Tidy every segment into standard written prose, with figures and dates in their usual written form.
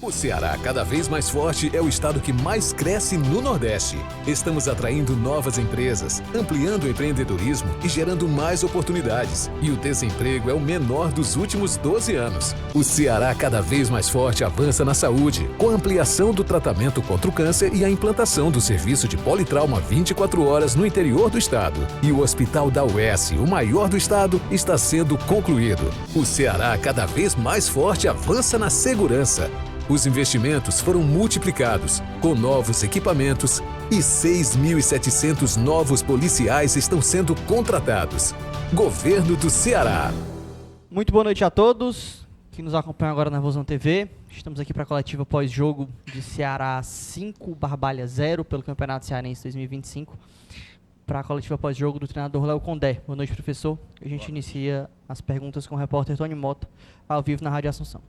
O Ceará, cada vez mais forte, é o estado que mais cresce no Nordeste. Estamos atraindo novas empresas, ampliando o empreendedorismo e gerando mais oportunidades. E o desemprego é o menor dos últimos 12 anos. O Ceará, cada vez mais forte, avança na saúde, com a ampliação do tratamento contra o câncer e a implantação do serviço de politrauma 24 horas no interior do estado. E o Hospital da UES, o maior do estado, está sendo concluído. O Ceará, cada vez mais forte, avança na segurança. Os investimentos foram multiplicados, com novos equipamentos, e 6.700 novos policiais estão sendo contratados. Governo do Ceará. Muito boa noite a todos que nos acompanham agora na Vozão TV. Estamos aqui para a coletiva pós-jogo de Ceará 5, Barbalha 0, pelo Campeonato Cearense 2025. Para a coletiva pós-jogo do treinador Léo Condé. Boa noite, professor. A gente inicia as perguntas com o repórter Tony Mota, ao vivo na Rádio Assunção.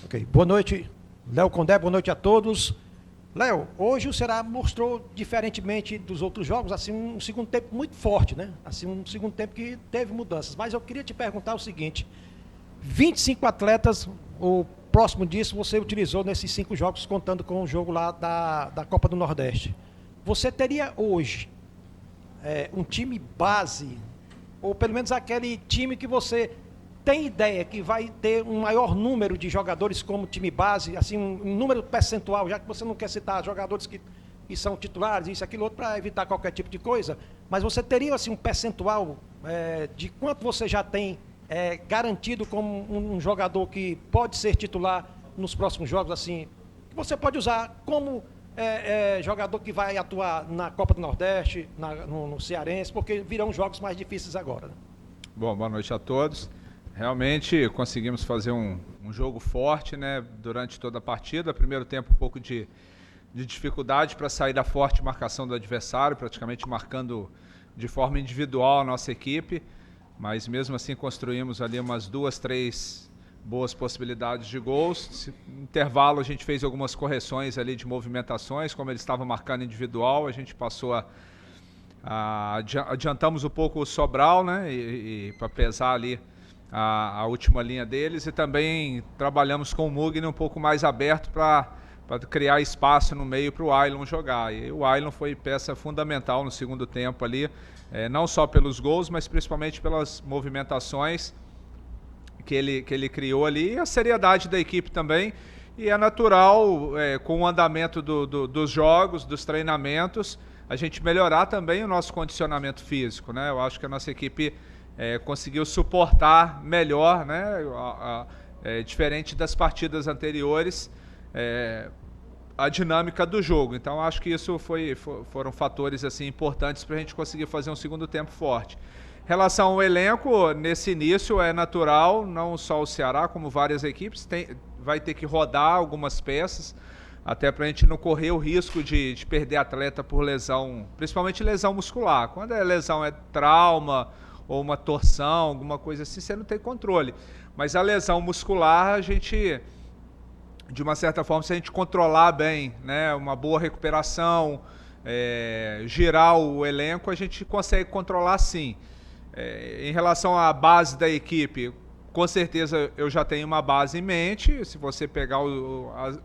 Ok, boa noite, Léo Condé, boa noite a todos. Léo, hoje o Ceará mostrou, diferentemente dos outros jogos, assim, um segundo tempo muito forte, né? Assim, um segundo tempo que teve mudanças. Mas eu queria te perguntar o seguinte: 25 atletas, o próximo disso, você utilizou nesses 5 jogos, contando com o jogo lá da Copa do Nordeste. Você teria hoje um time base, ou pelo menos aquele time que você tem ideia que vai ter um maior número de jogadores como time base, assim, um número percentual, já que você não quer citar jogadores que são titulares, isso, aquilo, outro, para evitar qualquer tipo de coisa, mas você teria assim, um percentual de quanto você já tem garantido como um jogador que pode ser titular nos próximos jogos, assim, que você pode usar como jogador que vai atuar na Copa do Nordeste, no Cearense, porque virão jogos mais difíceis agora. Né? Bom, boa noite a todos. Realmente conseguimos fazer um jogo forte, né, durante toda a partida. Primeiro tempo um pouco de dificuldade para sair da forte marcação do adversário, praticamente marcando de forma individual a nossa equipe, mas mesmo assim construímos ali umas 2, 3 boas possibilidades de gols. No intervalo a gente fez algumas correções ali de movimentações, como ele estava marcando individual, a gente passou adiantamos um pouco o Sobral, né, e para pesar ali a última linha deles, e também trabalhamos com o Mugni um pouco mais aberto para criar espaço no meio para o Ailon jogar. E o Ailon foi peça fundamental no segundo tempo ali, não só pelos gols, mas principalmente pelas movimentações que ele criou ali, e a seriedade da equipe também. E é natural, com o andamento dos jogos, dos treinamentos, a gente melhorar também o nosso condicionamento físico, né? Eu acho que a nossa equipe conseguiu suportar melhor, né, diferente das partidas anteriores, a dinâmica do jogo. Então acho que isso foram fatores assim, importantes para a gente conseguir fazer um segundo tempo forte. Em relação ao elenco, nesse início é natural, não só o Ceará, como várias equipes, vai ter que rodar algumas peças, até para a gente não correr o risco de perder atleta por lesão, principalmente lesão muscular. Quando a lesão é trauma ou uma torção, alguma coisa assim, você não tem controle. Mas a lesão muscular, a gente, de uma certa forma, se a gente controlar bem, né, uma boa recuperação, girar o elenco, a gente consegue controlar sim. Em relação à base da equipe, com certeza eu já tenho uma base em mente. Se você pegar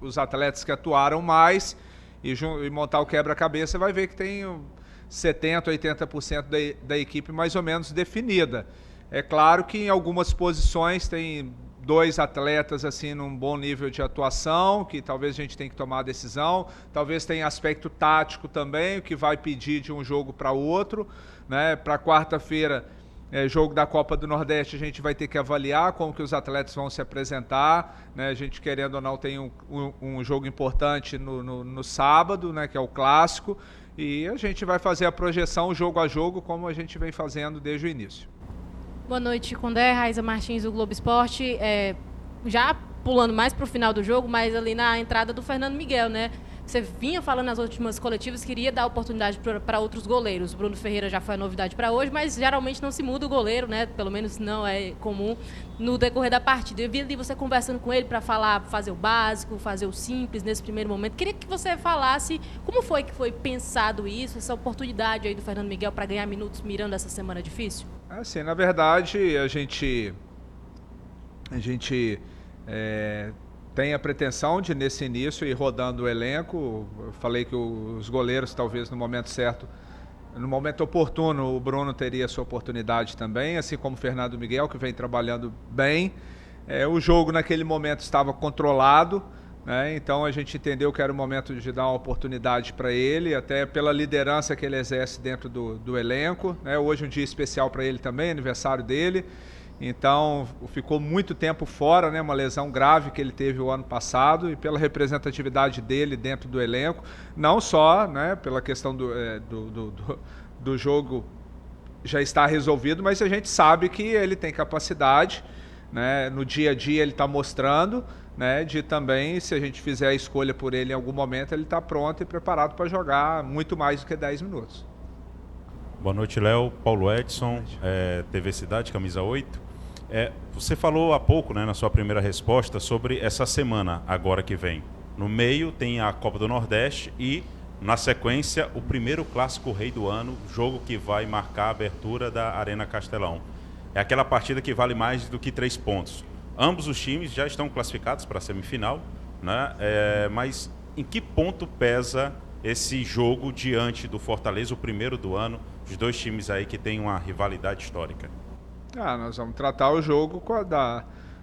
os atletas que atuaram mais e montar o quebra-cabeça, você vai ver que tem 70%, 80% da equipe mais ou menos definida. É claro que em algumas posições tem 2 atletas assim num bom nível de atuação, que talvez a gente tenha que tomar a decisão. Talvez tenha aspecto tático também, o que vai pedir de um jogo para outro, né? Para quarta-feira, jogo da Copa do Nordeste, a gente vai ter que avaliar como que os atletas vão se apresentar, né? A gente, querendo ou não, tem um jogo importante no sábado, né, que é o clássico, e a gente vai fazer a projeção jogo a jogo, como a gente vem fazendo desde o início. Boa noite, Condé, Raíza Martins, do Globo Esporte. Já pulando mais para o final do jogo, mas ali na entrada do Fernando Miguel, né? Você vinha falando nas últimas coletivas, queria dar oportunidade para outros goleiros. Bruno Ferreira já foi a novidade para hoje, mas geralmente não se muda o goleiro, né? Pelo menos não é comum no decorrer da partida. Eu vi ali você conversando com ele para fazer o básico, fazer o simples nesse primeiro momento. Queria que você falasse como foi que foi pensado isso, essa oportunidade aí do Fernando Miguel para ganhar minutos mirando essa semana difícil? Assim, na verdade, a gente tem a pretensão de, nesse início, ir rodando o elenco. Eu falei que os goleiros, talvez no momento certo, no momento oportuno, o Bruno teria a sua oportunidade também, assim como o Fernando Miguel, que vem trabalhando bem. O jogo naquele momento estava controlado, né? Então a gente entendeu que era o momento de dar uma oportunidade para ele, até pela liderança que ele exerce dentro do elenco, né? Hoje é um dia especial para ele também, aniversário dele. Então ficou muito tempo fora, né? Uma lesão grave que ele teve o ano passado, e pela representatividade dele dentro do elenco, não só, né, pela questão do jogo já está resolvido, mas a gente sabe que ele tem capacidade, né, no dia a dia ele está mostrando, né, de também, se a gente fizer a escolha por ele em algum momento, ele está pronto e preparado para jogar muito mais do que 10 minutos. Boa noite, Léo. Paulo Edson, TV Cidade, camisa 8. Você falou há pouco, né, na sua primeira resposta, sobre essa semana agora que vem. No meio tem a Copa do Nordeste e, na sequência, o primeiro Clássico Rei do ano, jogo que vai marcar a abertura da Arena Castelão. É aquela partida que vale mais do que 3 pontos. Ambos os times já estão classificados para a semifinal, né? Mas em que ponto pesa esse jogo diante do Fortaleza, o primeiro do ano, os dois times aí que têm uma rivalidade histórica? Nós vamos tratar o jogo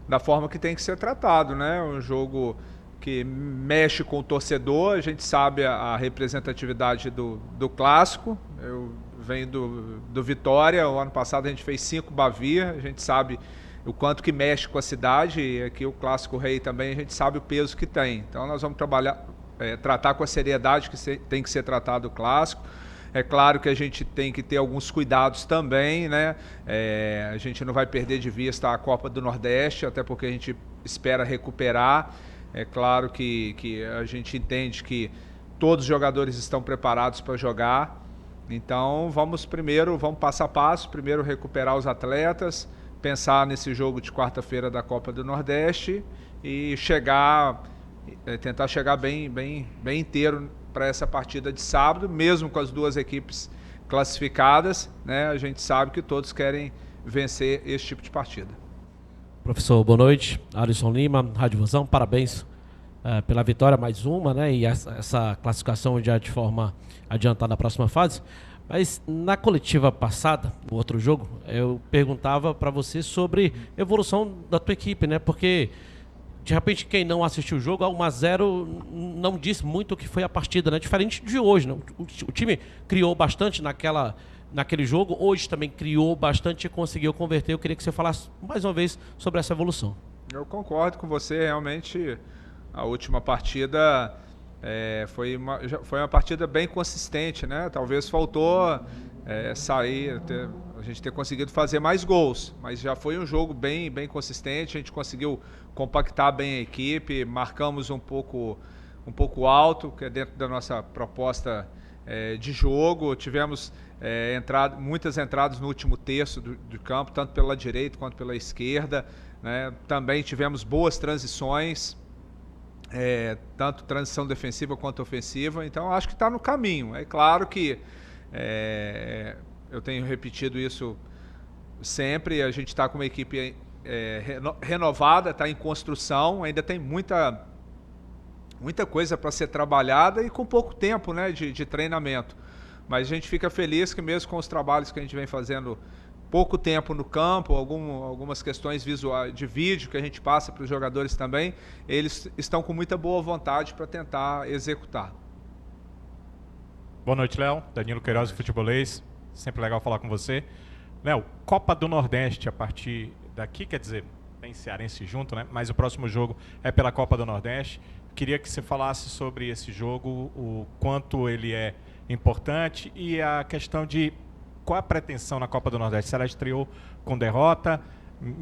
da forma que tem que ser tratado, né? Um jogo que mexe com o torcedor, a gente sabe a representatividade do clássico. Eu venho do Vitória, o ano passado a gente fez 5 Bavi, a gente sabe o quanto que mexe com a cidade, e aqui o Clássico Rei também a gente sabe o peso que tem. Então nós vamos tratar com a seriedade que tem que ser tratado o clássico. É claro que a gente tem que ter alguns cuidados também, né? A gente não vai perder de vista a Copa do Nordeste, até porque a gente espera recuperar. É claro que a gente entende que todos os jogadores estão preparados para jogar. Então vamos passo a passo, primeiro recuperar os atletas, pensar nesse jogo de quarta-feira da Copa do Nordeste e tentar chegar bem inteiro para essa partida de sábado, mesmo com as duas equipes classificadas, né? A gente sabe que todos querem vencer esse tipo de partida. Professor, boa noite. Alisson Lima, Rádio Vozão, parabéns pela vitória, mais uma, né? E essa classificação já de forma adiantada na próxima fase. Mas na coletiva passada, no outro jogo, eu perguntava para você sobre a evolução da tua equipe, né? Porque de repente, quem não assistiu o jogo, a 1-0 não diz muito o que foi a partida, né? Diferente de hoje, né? O time criou bastante naquele jogo, hoje também criou bastante e conseguiu converter. Eu queria que você falasse mais uma vez sobre essa evolução. Eu concordo com você, realmente a última partida foi uma partida bem consistente, né? Talvez faltou a gente ter conseguido fazer mais gols, mas já foi um jogo bem consistente. A gente conseguiu compactar bem a equipe, marcamos um pouco alto, que é dentro da nossa proposta de jogo. Tivemos muitas entradas no último terço do campo, tanto pela direita quanto pela esquerda, né? Também tivemos boas transições, tanto transição defensiva quanto ofensiva. Então acho que está no caminho. É claro que eu tenho repetido isso sempre, a gente está com uma equipe renovada, está em construção, ainda tem muita coisa para ser trabalhada e com pouco tempo, né, de treinamento. Mas a gente fica feliz que mesmo com os trabalhos que a gente vem fazendo pouco tempo no campo, algumas questões visuais de vídeo que a gente passa para os jogadores também, eles estão com muita boa vontade para tentar executar. Boa noite, Léo. Danilo Queiroz, futebolês. Sempre legal falar com você. Léo, Copa do Nordeste a partir daqui, quer dizer, tem cearense junto, né? Mas o próximo jogo é pela Copa do Nordeste. Queria que você falasse sobre esse jogo, o quanto ele é importante e a questão de qual a pretensão na Copa do Nordeste. Se ela estreou com derrota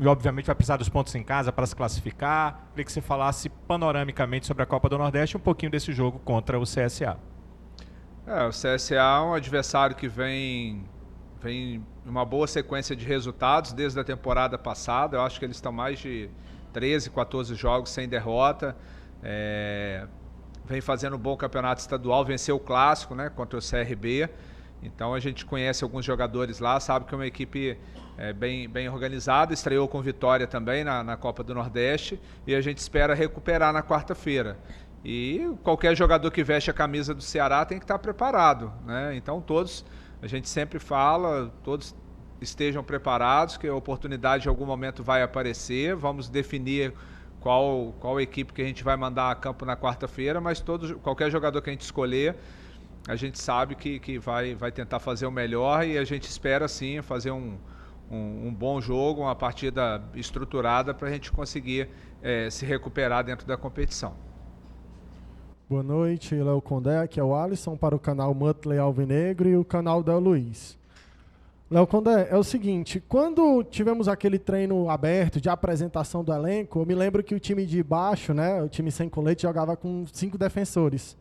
e obviamente vai precisar dos pontos em casa para se classificar. Queria que você falasse panoramicamente sobre a Copa do Nordeste e um pouquinho desse jogo contra o CSA. O CSA é um adversário que vem uma boa sequência de resultados desde a temporada passada. Eu acho que eles estão mais de 13, 14 jogos sem derrota. Vem fazendo um bom campeonato estadual, venceu o clássico, né, contra o CRB. Então a gente conhece alguns jogadores lá, sabe que é uma equipe bem organizada, estreou com vitória também na Copa do Nordeste e a gente espera recuperar na quarta-feira. E qualquer jogador que veste a camisa do Ceará tem que estar preparado, né? Então todos, a gente sempre fala, todos estejam preparados, que a oportunidade em algum momento vai aparecer, vamos definir qual equipe que a gente vai mandar a campo na quarta-feira, mas qualquer jogador que a gente escolher, a gente sabe que vai tentar fazer o melhor e a gente espera sim fazer um bom jogo, uma partida estruturada para a gente conseguir se recuperar dentro da competição. Boa noite, Léo Condé, aqui é o Alisson para o canal Mutley Alvinegro e o canal Del Luiz. Léo Condé, é o seguinte, quando tivemos aquele treino aberto de apresentação do elenco, eu me lembro que o time de baixo, né, o time sem colete, jogava com 5 defensores.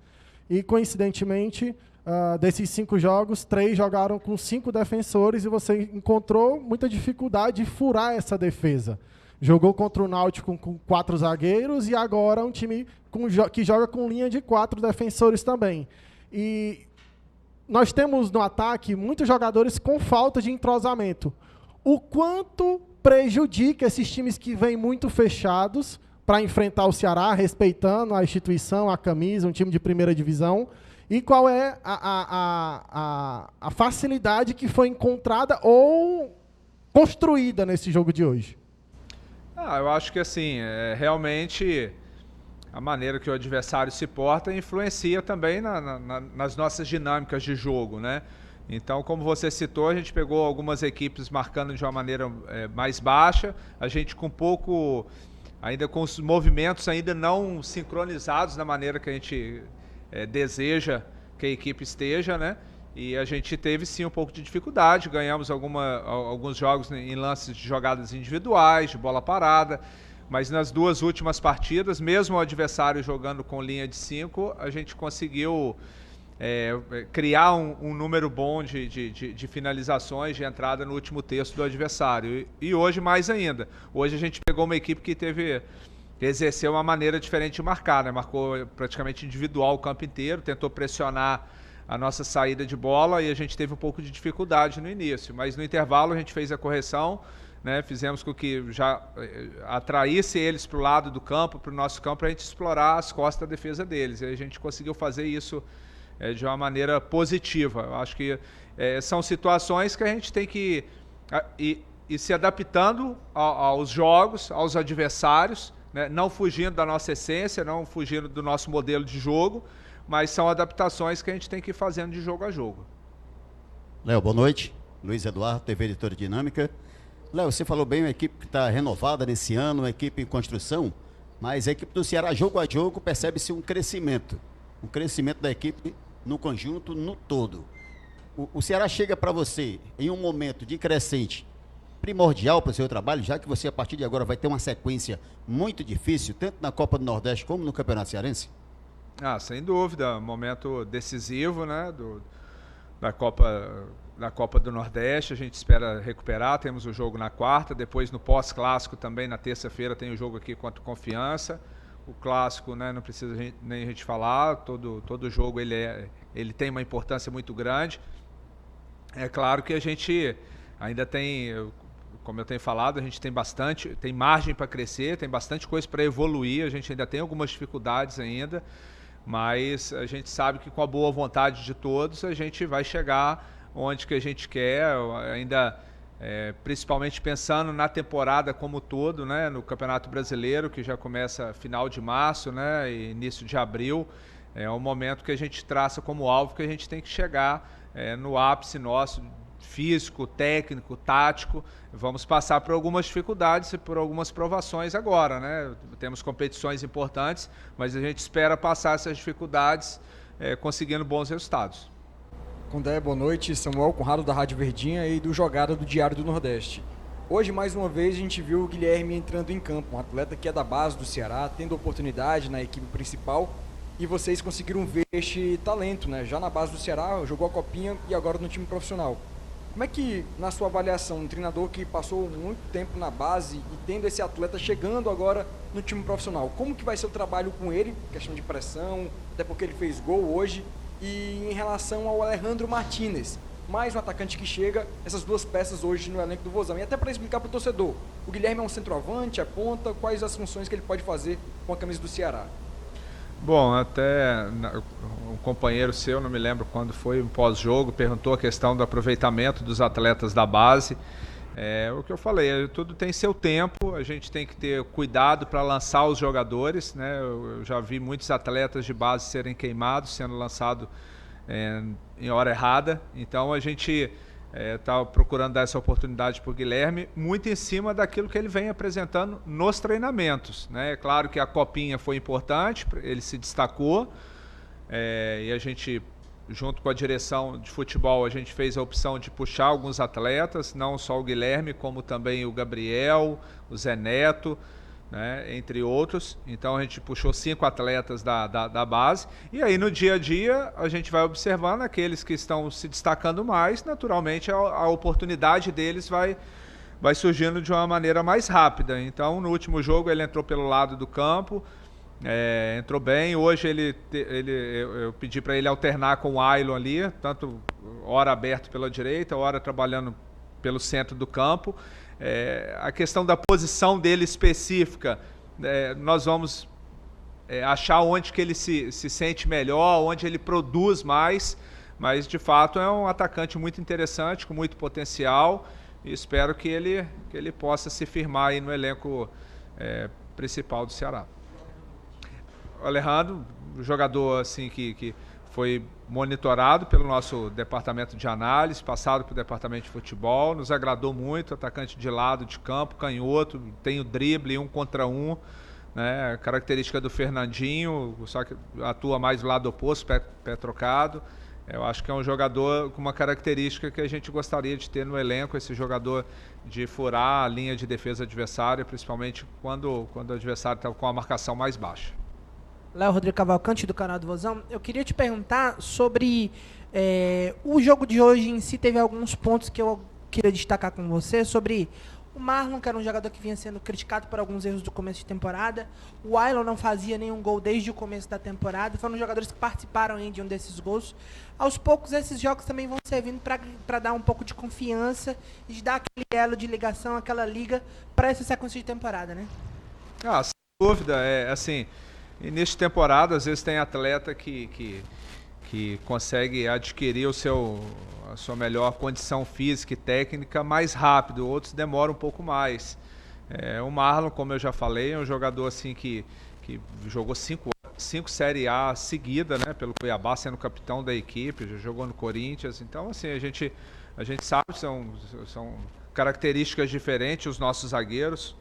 E, coincidentemente, desses 5 jogos, 3 jogaram com 5 defensores e você encontrou muita dificuldade de furar essa defesa. Jogou contra o Náutico com 4 zagueiros e agora um time que joga com linha de 4 defensores também. E nós temos no ataque muitos jogadores com falta de entrosamento. O quanto prejudica esses times que vêm muito fechados para enfrentar o Ceará, respeitando a instituição, a camisa, um time de primeira divisão, e qual é a facilidade que foi encontrada ou construída nesse jogo de hoje? Eu acho que assim, realmente a maneira que o adversário se porta influencia também nas nossas dinâmicas de jogo, né? Então, como você citou, a gente pegou algumas equipes marcando de uma maneira mais baixa, a gente ainda com os movimentos ainda não sincronizados da maneira que a gente deseja que a equipe esteja, né? E a gente teve sim um pouco de dificuldade, ganhamos alguns jogos em lances de jogadas individuais, de bola parada, mas nas 2 últimas partidas, mesmo o adversário jogando com linha de 5, a gente conseguiu criar um número bom de finalizações, de entrada no último terço do adversário. E hoje mais ainda. Hoje a gente pegou uma equipe que exerceu uma maneira diferente de marcar, né? Marcou praticamente individual o campo inteiro, tentou pressionar a nossa saída de bola e a gente teve um pouco de dificuldade no início, mas no intervalo a gente fez a correção, né? Fizemos com que já atraísse eles para o lado do campo, para o nosso campo, para a gente explorar as costas da defesa deles, e a gente conseguiu fazer isso de uma maneira positiva. Eu acho que são situações que a gente tem que ir se adaptando aos jogos, aos adversários, né? Não fugindo da nossa essência, não fugindo do nosso modelo de jogo, mas são adaptações que a gente tem que ir fazendo de jogo a jogo. Léo, boa noite. Luiz Eduardo, TV Editora Dinâmica. Léo, você falou bem, uma equipe que está renovada nesse ano, uma equipe em construção, mas a equipe do Ceará, jogo a jogo, percebe-se um crescimento da equipe no conjunto, no todo. O Ceará chega para você em um momento de crescente primordial para o seu trabalho, já que você, a partir de agora, vai ter uma sequência muito difícil, tanto na Copa do Nordeste como no Campeonato Cearense? Sem dúvida, momento decisivo, né, da Copa do Nordeste, a gente espera recuperar, temos o jogo na quarta, depois no pós-clássico também, na terça-feira tem o jogo aqui contra o Confiança, o clássico, né, não precisa nem a gente falar, todo jogo ele tem uma importância muito grande. É claro que a gente ainda tem, como eu tenho falado, a gente tem margem para crescer, tem bastante coisa para evoluir, a gente ainda tem algumas dificuldades ainda, mas a gente sabe que com a boa vontade de todos a gente vai chegar onde que a gente quer, ainda principalmente pensando na temporada como todo, né, no Campeonato Brasileiro, que já começa final de março, né, e início de abril, é um momento que a gente traça como alvo que a gente tem que chegar no ápice nosso, físico, técnico, tático. Vamos passar por algumas dificuldades e por algumas provações agora, né? Temos competições importantes, mas a gente espera passar essas dificuldades conseguindo bons resultados. Condé, boa noite. Samuel Conrado, da Rádio Verdinha e do Jogada do Diário do Nordeste. Hoje, mais uma vez, a gente viu o Guilherme entrando em campo, um atleta que é da base do Ceará, tendo oportunidade na equipe principal, e vocês conseguiram ver este talento, né? Já na base do Ceará, jogou a Copinha e agora no time profissional. Como é que, na sua avaliação, um treinador que passou muito tempo na base e tendo esse atleta chegando agora no time profissional, como que vai ser o trabalho com ele, questão de pressão, até porque ele fez gol hoje, e em relação ao Alejandro Martínez, mais um atacante que chega, essas duas peças hoje no elenco do Vozão. E até para explicar para o torcedor, o Guilherme é um centroavante, é ponta, quais as funções que ele pode fazer com a camisa do Ceará? Bom, até um companheiro seu, não me lembro quando foi, um pós-jogo, perguntou a questão do aproveitamento dos atletas da base. O que eu falei, tudo tem seu tempo, a gente tem que ter cuidado para lançar os jogadores, né? Eu já vi muitos atletas de base serem queimados, sendo lançados em hora errada, então a gente está procurando dar essa oportunidade para o Guilherme, muito em cima daquilo que ele vem apresentando nos treinamentos, né? É claro que a copinha foi importante, ele se destacou, e a gente, junto com a direção de futebol, a gente fez a opção de puxar alguns atletas, não só o Guilherme, como também o Gabriel, o Zé Neto, né, entre outros. Então a gente puxou 5 atletas da base, e aí no dia a dia a gente vai observando aqueles que estão se destacando mais, naturalmente a oportunidade deles vai surgindo de uma maneira mais rápida. Então no último jogo ele entrou pelo lado do campo, entrou bem. Hoje eu pedi para ele alternar com o Ailon ali, tanto hora aberto pela direita, hora trabalhando pelo centro do campo. A questão da posição dele específica, nós vamos achar onde que ele se sente melhor, onde ele produz mais, mas de fato é um atacante muito interessante, com muito potencial, e espero que ele possa se firmar aí no elenco principal do Ceará. O Alejandro, um jogador assim que foi monitorado pelo nosso departamento de análise, passado para o departamento de futebol, nos agradou muito, atacante de lado de campo, canhoto, tem o drible 1 contra 1, né? Característica do Fernandinho, só que atua mais do lado oposto, pé trocado. Eu acho que é um jogador com uma característica que a gente gostaria de ter no elenco, esse jogador de furar a linha de defesa adversária, principalmente quando o adversário está com a marcação mais baixa. Léo Rodrigo Cavalcante, do canal do Vozão. Eu queria te perguntar sobre o jogo de hoje em si. Teve alguns pontos que eu queria destacar com você, sobre o Marlon, que era um jogador que vinha sendo criticado por alguns erros do começo de temporada. O Ailon não fazia nenhum gol desde o começo da temporada. Foram jogadores que participaram aí de um desses gols. Aos poucos, esses jogos também vão servindo para dar um pouco de confiança e de dar aquele elo de ligação, aquela liga para essa sequência de temporada, né? Sem dúvida. Assim, início de temporada, às vezes tem atleta que consegue adquirir a sua melhor condição física e técnica mais rápido, outros demoram um pouco mais. O Marlon, como eu já falei, é um jogador assim que jogou 5 Série A seguida, né, pelo Cuiabá, sendo capitão da equipe, já jogou no Corinthians. Então, assim, a gente sabe que são características diferentes os nossos zagueiros,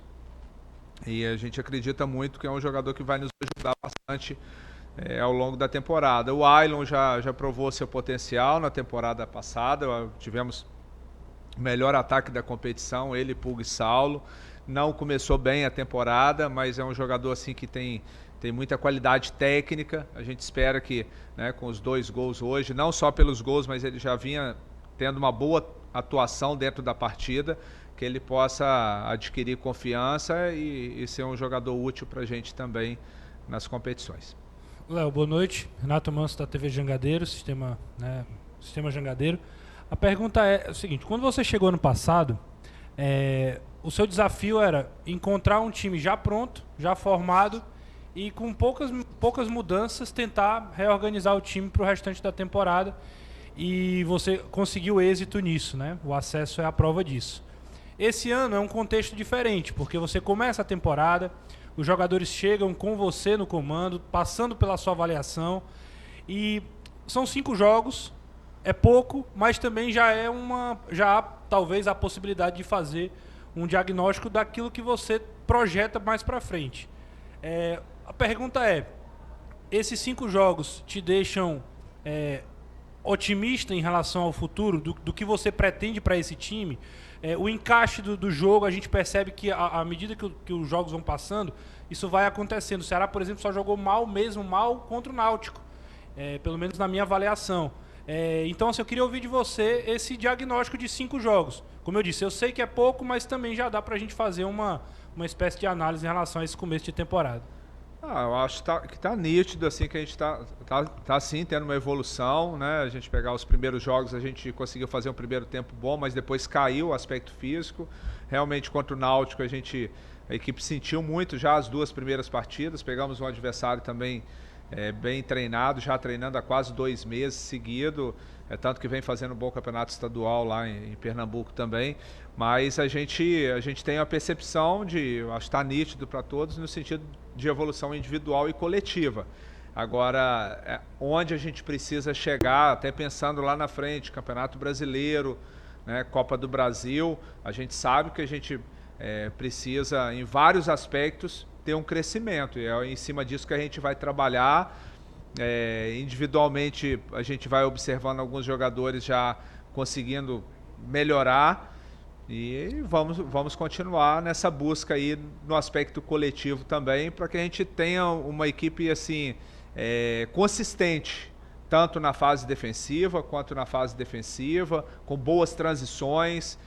e a gente acredita muito que é um jogador que vai nos ajudar bastante ao longo da temporada. O Ailon já provou seu potencial na temporada passada, tivemos o melhor ataque da competição, ele, Pulga e Saulo. Não começou bem a temporada, mas é um jogador assim que tem muita qualidade técnica. A gente espera que, né, com os 2 gols hoje, não só pelos gols, mas ele já vinha tendo uma boa atuação dentro da partida, que ele possa adquirir confiança e ser um jogador útil para a gente também nas competições. Léo, boa noite. Renato Manso, da TV Jangadeiro, Sistema Jangadeiro. A pergunta é o seguinte: quando você chegou ano passado, o seu desafio era encontrar um time já pronto, já formado, e com poucas mudanças tentar reorganizar o time para o restante da temporada, e você conseguiu êxito nisso, né? O acesso é a prova disso. Esse ano é um contexto diferente, porque você começa a temporada, os jogadores chegam com você no comando, passando pela sua avaliação, e são 5 jogos, é pouco, mas também já há talvez a possibilidade de fazer um diagnóstico daquilo que você projeta mais para frente. A pergunta é: esses 5 jogos te deixam otimista em relação ao futuro, do que você pretende para esse time? O encaixe do jogo, a gente percebe que à medida que os jogos vão passando, isso vai acontecendo. O Ceará, por exemplo, só jogou mal contra o Náutico, pelo menos na minha avaliação. Então, assim, eu queria ouvir de você esse diagnóstico de 5 jogos. Como eu disse, eu sei que é pouco, mas também já dá para a gente fazer uma espécie de análise em relação a esse começo de temporada. Eu acho que está nítido, assim, que a gente tá sim tendo uma evolução, né? A gente pegar os primeiros jogos, a gente conseguiu fazer um primeiro tempo bom, mas depois caiu o aspecto físico. Realmente, contra o Náutico, a equipe sentiu muito já as 2 primeiras partidas. Pegamos um adversário também bem treinado, já treinando há quase 2 meses seguido, tanto que vem fazendo um bom campeonato estadual lá em Pernambuco também. Mas a gente tem a percepção eu acho que está nítido para todos, no sentido de evolução individual e coletiva. Agora, onde a gente precisa chegar, até pensando lá na frente, Campeonato Brasileiro, né, Copa do Brasil, a gente sabe que a gente precisa, em vários aspectos, ter um crescimento. E é em cima disso que a gente vai trabalhar. Individualmente, a gente vai observando alguns jogadores já conseguindo melhorar. E vamos continuar nessa busca aí no aspecto coletivo também, para que a gente tenha uma equipe assim consistente, tanto na fase defensiva quanto na fase defensiva, com boas transições,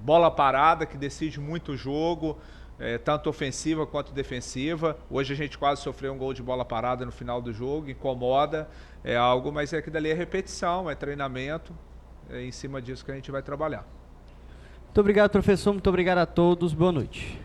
bola parada que decide muito o jogo, tanto ofensiva quanto defensiva. Hoje a gente quase sofreu um gol de bola parada no final do jogo, incomoda, algo, mas que dali é repetição, é treinamento, em cima disso que a gente vai trabalhar. Muito obrigado, professor. Muito obrigado a todos. Boa noite.